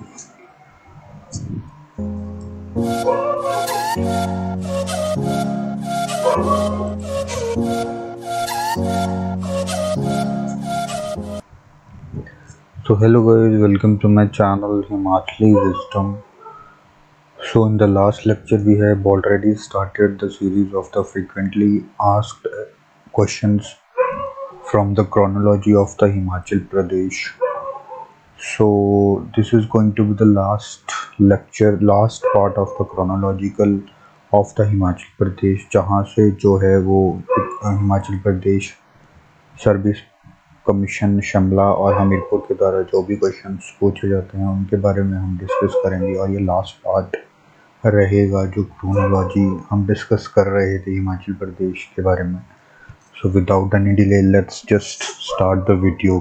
So hello guys, welcome to my channel Himachali Wisdom. So in the last lecture we have already started the series of the frequently asked questions from the chronology of the Himachal Pradesh. So this is going to be the last lecture, last part of the chronological of the Himachal Pradesh, जहाँ से जो है वो Himachal Pradesh service commission Shimla और हमीरपुर के द्वारा जो भी क्वेश्चंस पूछे जाते हैं उनके बारे में हम डिस्कस करेंगे। और ये लास्ट पार्ट रहेगा जो क्रोनोलॉजी हम डिस्कस कर रहे थे हिमाचल प्रदेश के बारे में। सो without any delay let's just start the video.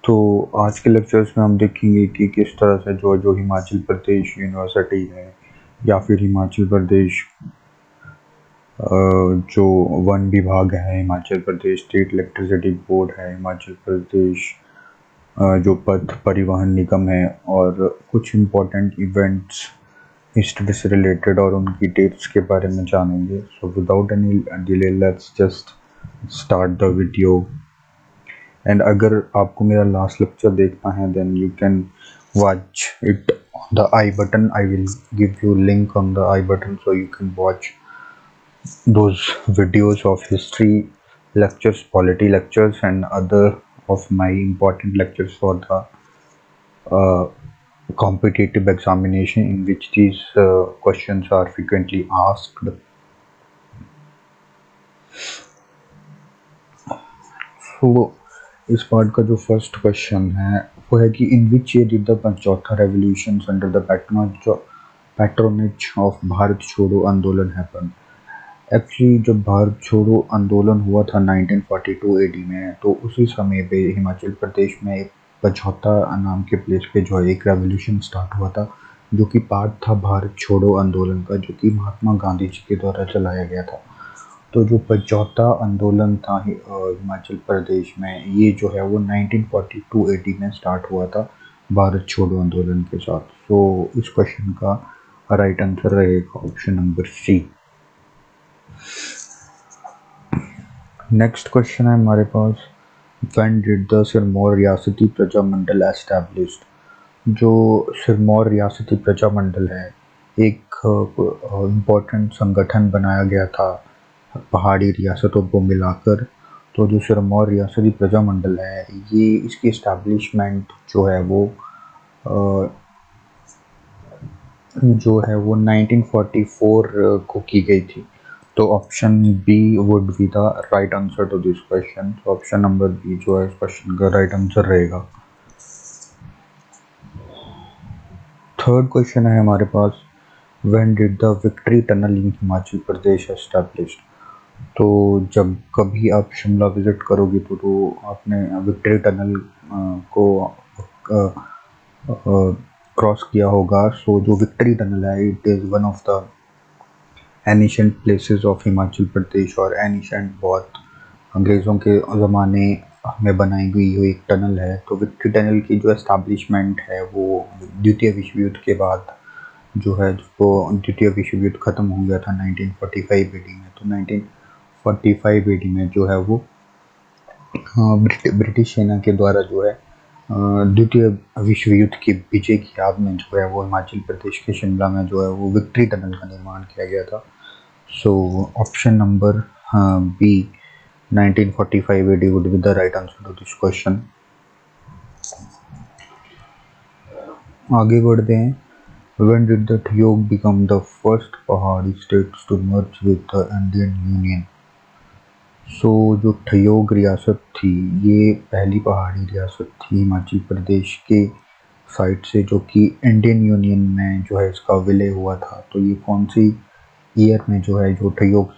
तो आज के लेक्चर्स में हम देखेंगे कि किस तरह से जो हिमाचल प्रदेश यूनिवर्सिटी है या फिर हिमाचल प्रदेश जो वन विभाग है, Himachal Pradesh state electricity board है, हिमाचल प्रदेश जो पथ परिवहन निगम है और कुछ इम्पोर्टेंट इवेंट्स हिस्ट्री से रिलेटेड और उनकी डेट्स के बारे में जानेंगे। So without any delay let's just start the video. And अगर आपको मेरा लास्ट लेक्चर देखना है then you can watch it on the I button. I will give you link on the I button so you can watch those videos of history lectures, polity lectures and other of my important lectures for the competitive examination in which these questions are frequently asked. So इस part का जो first question है वो है कि in which year did the पंचौथा revolutions under the patronage of Bharat Chhodo Andolan happen. Actually जब भारत छोड़ो आंदोलन हुआ था 1942 एडी में, तो उसी समय पे हिमाचल प्रदेश में एक पचौता नाम के प्लेस पे जो है एक रेवोल्यूशन स्टार्ट हुआ था जो कि पार्ट था भारत छोड़ो आंदोलन का, जो कि महात्मा गांधी जी के द्वारा चलाया गया था। तो जो पचौता आंदोलन था हिमाचल प्रदेश में, ये जो है वो 1942 एडी में स्टार्ट हुआ था भारत छोड़ो आंदोलन के साथ। तो इस क्वेश्चन का राइट आंसर रहेगा option number C. Next question है हमारे पास, when did the Sirmaur Riyasati Prajamandal established. जो सिरमौर रियासती प्रजामंडल है एक इम्पोर्टेंट संगठन बनाया गया था पहाड़ी रियासतों को मिलाकर। तो जो सिरमौर रियासती प्रजामंडल है ये इसकी इस्टेब्लिशमेंट जो है वो 1944 को की गई थी। तो option B would be the right answer to this question. तो ऑप्शन नंबर बी जो है इस क्वेश्चन का राइट आंसर रहेगा। थर्ड क्वेश्चन है हमारे पास, when did the victory tunnel in Himachal Pradesh established. तो जब कभी आप शिमला विजिट करोगे तो आपने विक्ट्री टनल को क्रॉस किया होगा। सो जो विक्ट्री टनल है it is one of the ancient places of Himachal Pradesh और एनिशेंट बहुत अंग्रेज़ों के ज़माने में बनाई गई हुई एक टनल है। तो विक्ट्री टनल की जो एस्टैब्लिशमेंट है वो द्वितीय विश्व युद्ध के बाद जो है, जो द्वितीय विश्व युद्ध ख़त्म हो गया था 1945 एडी में। तो 1945 एडी में जो है वो ब्रिटिश सेना के द्वारा जो है द्वितीय विश्व युद्ध की विजय की याद में जो है वो हिमाचल प्रदेश के शिमला में जो है वो विक्ट्री टनल का निर्माण किया गया था। So option number B 1945 AD would be the right answer to this question. आगे बढ़ते हैं, when did the Theog become the first पहाड़ी states to merge with the Indian Union? सो जो ठियोग रियासत थी ये पहली पहाड़ी रियासत थी हिमाचल प्रदेश के साइड से जो कि इंडियन यूनियन में जो है इसका विलय हुआ था। तो ये कौन सी ईयर में जो है जो ठियोग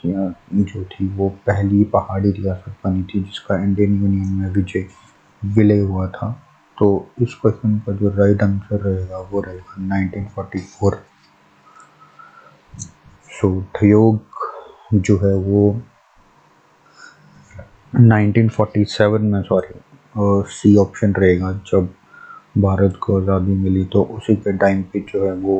जो थी वो पहली पहाड़ी रियासत बनी थी जिसका इंडियन यूनियन में विलय हुआ था। तो इस क्वेश्चन का जो राइट आंसर रहेगा वो रहेगा 1944। सो ठियोग जो है वो 1947 में, सॉरी, सी ऑप्शन रहेगा। जब भारत को आज़ादी मिली तो उसी के टाइम पे जो है वो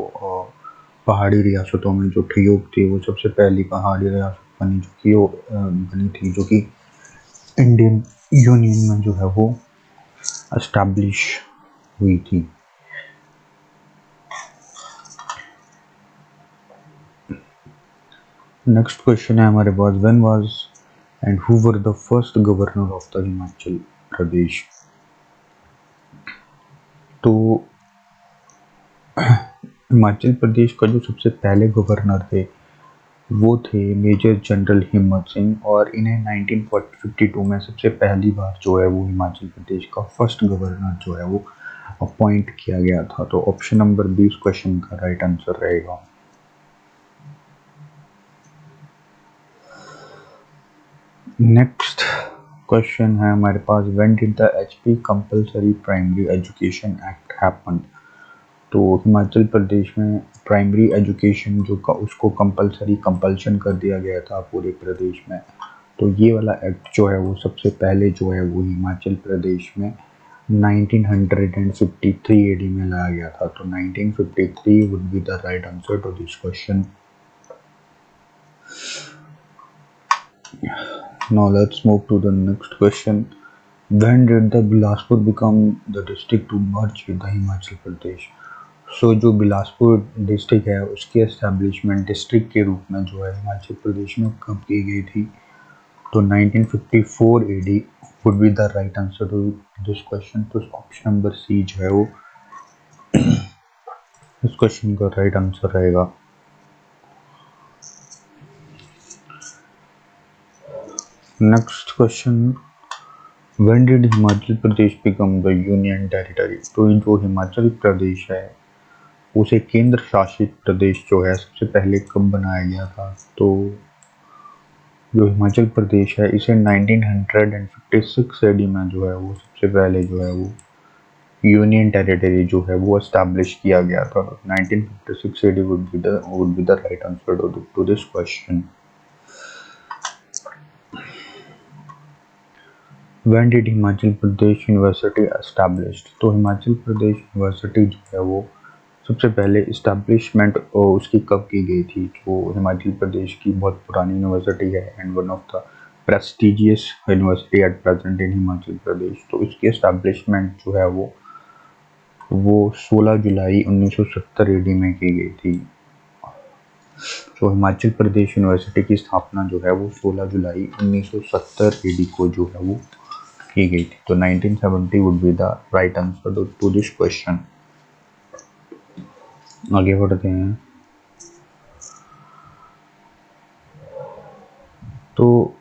पहाड़ी रियासतों में जो ठियोग थी वो सबसे पहली पहाड़ी रियासत बनी, जो कि वो बनी थी, जो कि इंडियन यूनियन में जो है वो एस्टैब्लिश हुई थी। नेक्स्ट क्वेश्चन है हमारे पास, when was and who were the first governor of the Himachal Pradesh. तो हिमाचल प्रदेश का जो सबसे पहले गवर्नर थे वो थे मेजर जनरल हिम्मत सिंह, और इन्हें 1952 में सबसे पहली बार जो है वो हिमाचल प्रदेश का फर्स्ट गवर्नर जो है वो अपॉइंट किया गया था। तो ऑप्शन नंबर 20 क्वेश्चन का राइट आंसर रहेगा। नेक्स्ट क्वेश्चन है हमारे पास, when did the HP compulsory primary education act happen. तो हिमाचल प्रदेश में प्राइमरी एजुकेशन जो का उसको कंपल्शन कर दिया गया था पूरे प्रदेश में। तो ये वाला एक्ट जो है वो सबसे पहले जो है वो हिमाचल प्रदेश में 1953 एडी में लाया गया था। तो 1953 would be the right answer to this question. Now let's move to the next question. When did the Bilaspur become the district to merge with the Himachal Pradesh? So जो बिलासपुर डिस्ट्रिक्ट है उसकी establishment district के रूप में जो है हिमाचल प्रदेश में कब की गई थी। तो 1954 AD would be the right answer to this question। तो ऑप्शन नंबर सी जो है वो इस क्वेश्चन का राइट आंसर रहेगा। Next question, when did Himachal Pradesh become the union territory. तो जो हिमाचल प्रदेश है उसे केंद्र शासित प्रदेश जो है सबसे पहले कब बनाया गया था। तो जो हिमाचल प्रदेश है इसे 1956 एडी में जो है वो सबसे पहले जो है वो यूनियन टेरिटरी जो है वो एस्टैब्लिश किया गया था। 1956 AD would be the right answer to this question। When did Himachal Pradesh university established. तो हिमाचल प्रदेश यूनिवर्सिटी जो है वो सबसे पहले इस्टेब्लिशमेंट उसकी कब की गई थी। जो हिमाचल प्रदेश की बहुत पुरानी यूनिवर्सिटी है and one of the prestigious university at present in Himachal Pradesh. तो इसकी इस्टेब्लिशमेंट जो है वो 16 जुलाई 1970 एडी में की गई थी। तो हिमाचल प्रदेश यूनिवर्सिटी की स्थापना जो है वो 16 जुलाई 1970 एडी को जो है वो की गई थी। तो 1970 would be the right answer to this question. आगे बढ़ते हैं। तो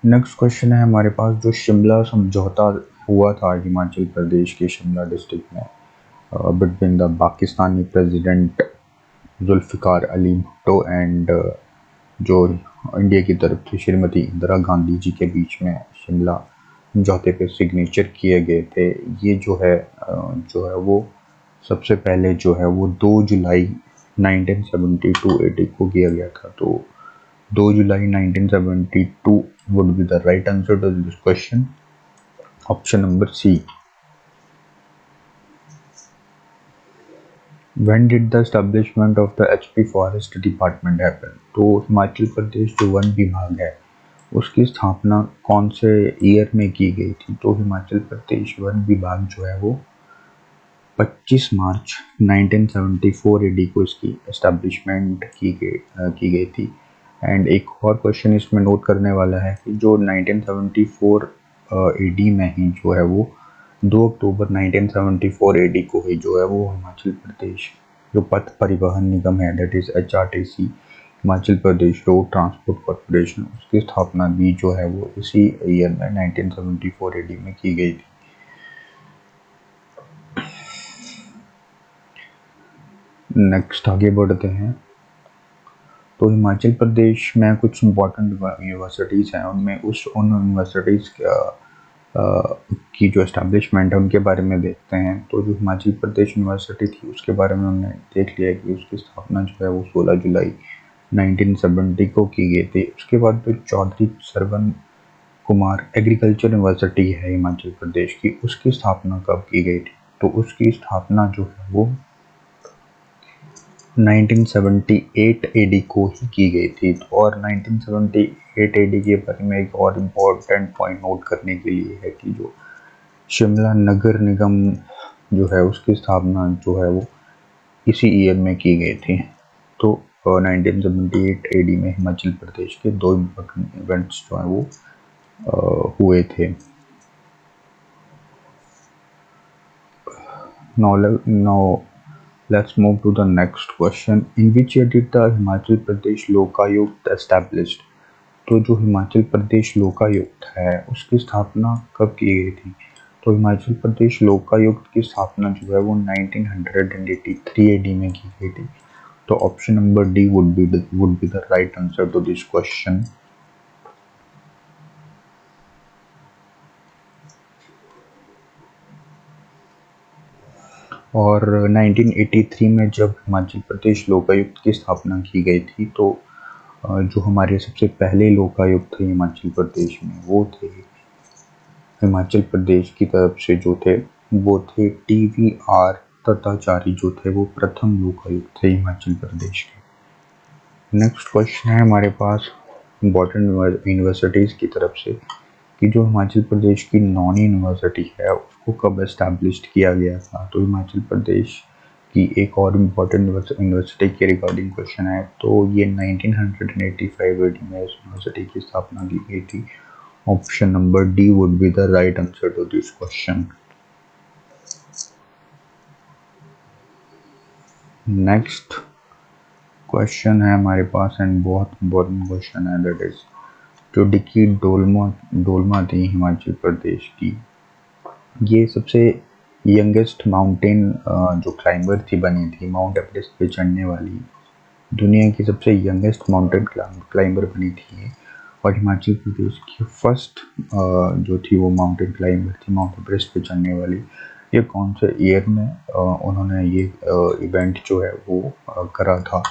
नेक्स्ट क्वेश्चन है हमारे पास, जो शिमला समझौता हुआ था हिमाचल प्रदेश के शिमला डिस्ट्रिक्ट में between the Pakistani president Zulfikar Ali Bhutto and जो इंडिया की तरफ से श्रीमती इंदिरा गांधी जी के बीच में शिमला समझौते पे सिग्नेचर किए गए थे। ये जो है वो सबसे पहले जो है वो 2 जुलाई 1972 एडी को किया गया था। तो 2 July 1972 would be the right answer to this question। Option number C. When did the establishment of the HP Forest Department happen। तो हिमाचल प्रदेश जो वन विभाग है उसकी स्थापना कौन से ईयर में की गई थी। तो हिमाचल प्रदेश वन विभाग जो है वो 25 मार्च 1974 एडी को इसकी एस्टेब्लिशमेंट की गई थी। एंड एक और क्वेश्चन इसमें नोट करने वाला है कि जो 1974 एडी में ही जो है वो 2 अक्टूबर 1974 एडी को ही जो है वो हिमाचल प्रदेश जो पथ परिवहन निगम है that is HRTC Himachal Pradesh road transport corporation, उसकी स्थापना भी जो है वो इसी ईयर में 1974 एडी में की गई थी। नेक्स्ट आगे बढ़ते हैं। तो हिमाचल प्रदेश में कुछ इम्पोर्टेंट यूनिवर्सिटीज़ हैं, उनमें उन यूनिवर्सिटीज़ की जो एस्टैब्लिशमेंट है उनके बारे में देखते हैं। तो जो हिमाचल प्रदेश यूनिवर्सिटी थी उसके बारे में हमने देख लिया कि उसकी स्थापना जो है वो 16 जुलाई 1970 को की गई थी। उसके बाद जो चौधरी सरवन कुमार एग्रीकल्चर यूनिवर्सिटी है हिमाचल प्रदेश की, उसकी स्थापना कब की गई थी? तो उसकी स्थापना जो है वो 1978 एडी को ही की गई थी। और 1978 एडी के बारे में एक और इम्पोर्टेंट पॉइंट नोट करने के लिए है कि जो शिमला नगर निगम जो है उसकी स्थापना जो है वो इसी ईयर में की गई थी। तो 1978 एडी में हिमाचल प्रदेश के दो इम्पोर्टेंट इवेंट्स जो है वो हुए थे। Now let's move to the next question. In which year did the Himachal Pradesh Lokayukta established? तो जो हिमाचल प्रदेश लोकायुक्त है उसकी स्थापना कब की गई थी? तो हिमाचल प्रदेश लोकायुक्त की स्थापना जो है वो 1983 एडी में की गई थी। तो option number D would be the right answer to this question. और 1983 में जब हिमाचल प्रदेश लोकायुक्त की स्थापना की गई थी तो जो हमारे सबसे पहले लोकायुक्त थे हिमाचल प्रदेश में वो थे हिमाचल प्रदेश की तरफ से जो थे वो थे TVR दत्ताचार्य, जो थे वो प्रथम लोकायुक्त थे हिमाचल प्रदेश के। नेक्स्ट क्वेश्चन है हमारे पास इम्पोर्टेंट यूनिवर्सिटीज़ की तरफ से कि जो हिमाचल प्रदेश की नॉन यूनिवर्सिटी है उसको कब एस्टैब्लिश्ड किया गया था? तो हिमाचल प्रदेश की एक और इम्पोर्टेंट यूनिवर्सिटी के रिगार्डिंग क्वेश्चन है। तो ये 1985 एडी में इस यूनिवर्सिटी की स्थापना की गई थी। Option number D would be the right answer to this question. Next question है हमारे पास एंड बहुत इम्पोर्टेंट क्वेश्चन है, दैट इज जो डिकी डोलमा थी हिमाचल प्रदेश की, ये सबसे यंगेस्ट माउंटेन जो क्लाइंबर थी बनी थी, माउंट एवरेस्ट पे चढ़ने वाली दुनिया की सबसे यंगेस्ट माउंटेन क्लाइंबर बनी थी। और हिमाचल प्रदेश की फर्स्ट जो थी वो माउंटेन क्लाइंबर थी माउंट एवरेस्ट पे चढ़ने वाली। ये कौन से ईयर में उन्होंने ये इवेंट जो है वो करा था?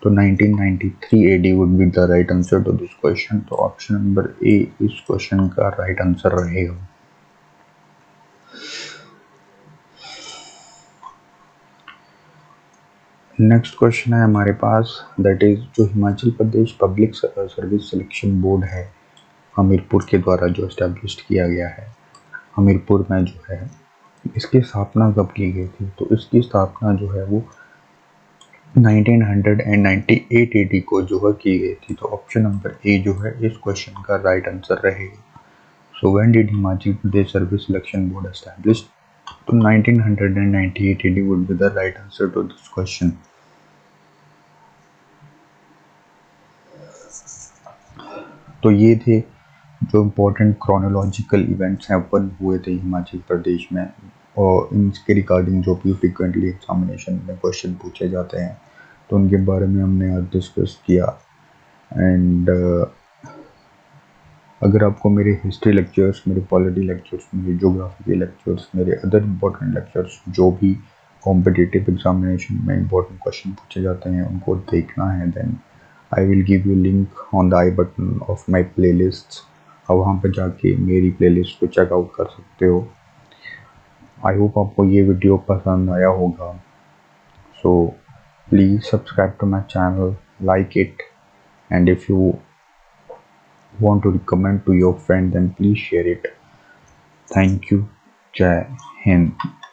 तो 1993 AD would be the right answer to this question. तो ऑप्शन नंबर ए इस क्वेश्चन का राइट आंसर रहेगा। नेक्स्ट क्वेश्चन है हमारे पास, दैट इज जो Himachal Pradesh public service selection board है हमीरपुर के द्वारा जो एस्टेब्लिश किया गया है हमीरपुर में जो है, इसकी स्थापना कब की गई थी? तो इसकी स्थापना जो है वो 1998 एडी को जो है की गई थी। तो ऑप्शन नंबर ए जो है इस क्वेश्चन का राइट आंसर रहेगा। So when did Himachal Pradesh service selection board established? तो 1998 AD would be the right answer to this question. तो ये थे जो इम्पोर्टेंट क्रोनोलॉजिकल इवेंट्स हैं ओपन हुए थे हिमाचल प्रदेश में, और इनके रिगार्डिंग जो भी फ्रिक्वेंटली एग्जामिनेशन में क्वेश्चन पूछे जाते हैं तो उनके बारे में हमने आज डिस्कस किया। एंड अगर आपको मेरे हिस्ट्री लेक्चर्स, मेरे पॉलिटी लेक्चर्स, मेरे ज्योग्राफी के लेक्चर्स, मेरे अदर इम्पोर्टेंट लेक्चर्स जो भी कॉम्पिटिटिव एग्जामिनेशन में इम्पोर्टेंट क्वेश्चन पूछे जाते हैं उनको देखना है, then I will give you link on the I button of my playlist. आप वहाँ पर जाके मेरी प्ले लिस्ट को चेकआउट कर सकते हो। आई होप आपको ये वीडियो पसंद आया होगा। So please subscribe to my channel, like it, and if you want to recommend to your friend then please share it. Thank you. Jai Hind.